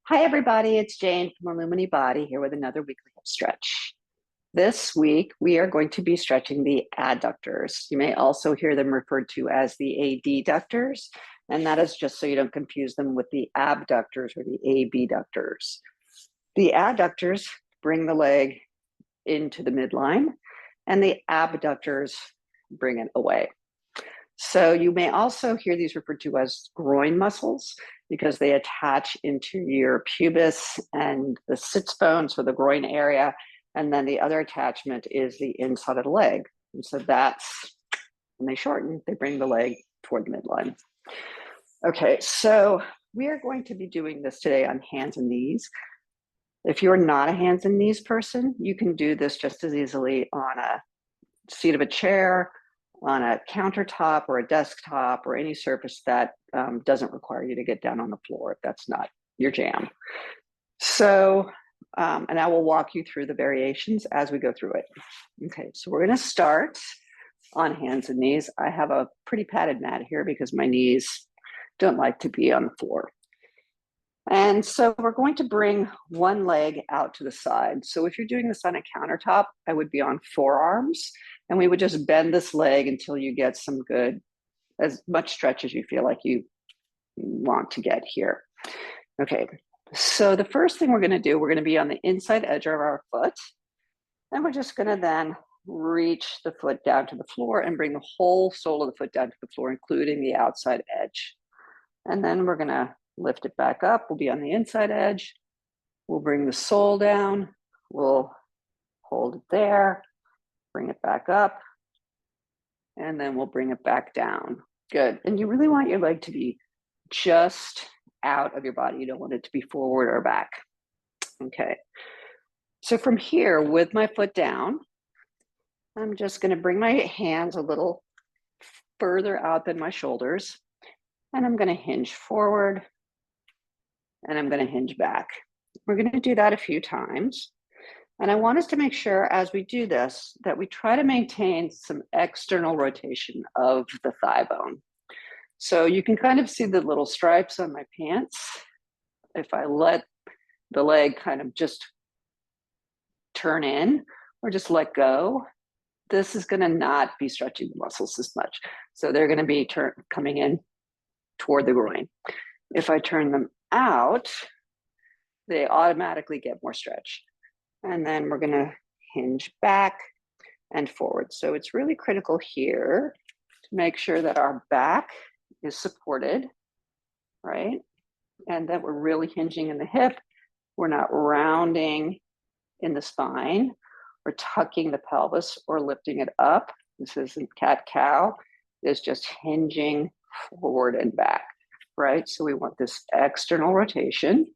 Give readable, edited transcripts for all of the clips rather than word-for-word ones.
Hi, everybody. It's Jane from Illumini Body here with another weekly hip stretch. This week, we are going to be stretching the adductors. You may also hear them referred to as the adductors, and that is just so you don't confuse them with the abductors or the abductors. The adductors bring the leg into the midline, and the abductors bring it away. So you may also hear these referred to as groin muscles because they attach into your pubis and the sits bone, so the groin area, and then the other attachment is the inside of the leg. And so that's when they shorten, they bring the leg toward the midline. Okay, so we are going to be doing this today on hands and knees. If you're not a hands and knees person, you can do this just as easily on a seat of a chair, on a countertop or a desktop or any surface that doesn't require you to get down on the floor if that's not your jam. So, and I will walk you through the variations as we go through it. Okay, so we're gonna start on hands and knees. I have a pretty padded mat here because my knees don't like to be on the floor. And so we're going to bring one leg out to the side. So if you're doing this on a countertop, I would be on forearms, and we would just bend this leg until you get some good, as much stretch as you feel like you want to get here. Okay, so the first thing we're gonna do, we're gonna be on the inside edge of our foot, and we're just gonna then reach the foot down to the floor and bring the whole sole of the foot down to the floor, including the outside edge. And then we're gonna lift it back up. We'll be on the inside edge. We'll bring the sole down. We'll hold it there, bring it back up, and then we'll bring it back down. Good. And you really want your leg to be just out of your body. You don't want it to be forward or back. Okay. So from here, with my foot down, I'm just going to bring my hands a little further out than my shoulders, and I'm going to hinge forward, and I'm going to hinge back. We're going to do that a few times. And I want us to make sure as we do this that we try to maintain some external rotation of the thigh bone. So you can kind of see the little stripes on my pants. If I let the leg kind of just turn in or just let go, this is going to not be stretching the muscles as much. So they're going to be coming in toward the groin. If I turn them out, they automatically get more stretch. And then we're gonna hinge back and forward. So it's really critical here to make sure that our back is supported, right? And that we're really hinging in the hip. We're not rounding in the spine or tucking the pelvis or lifting it up. This isn't cat-cow. It's just hinging forward and back. Right? So we want this external rotation,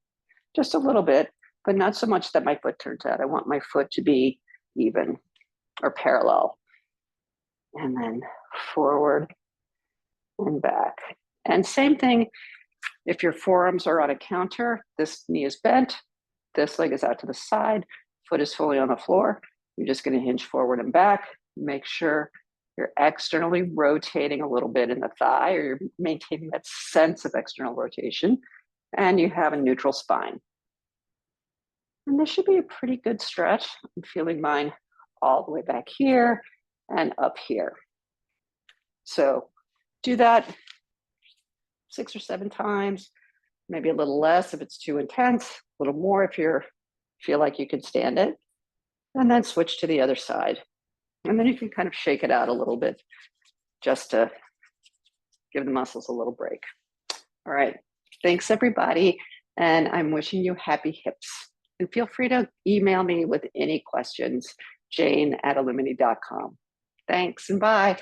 just a little bit, but not so much that my foot turns out. I want my foot to be even or parallel. And then forward and back. And same thing, if your forearms are on a counter, this knee is bent, this leg is out to the side, foot is fully on the floor. You're just going to hinge forward and back. Make sure you're externally rotating a little bit in the thigh, or you're maintaining that sense of external rotation, and you have a neutral spine. And this should be a pretty good stretch. I'm feeling mine all the way back here and up here. So do that 6 or 7 times, maybe a little less if it's too intense, a little more if you feel like you can stand it, and then switch to the other side. And then you can kind of shake it out a little bit just to give the muscles a little break. All right. Thanks, everybody. And I'm wishing you happy hips. And feel free to email me with any questions, jane@illumini.com. Thanks and bye.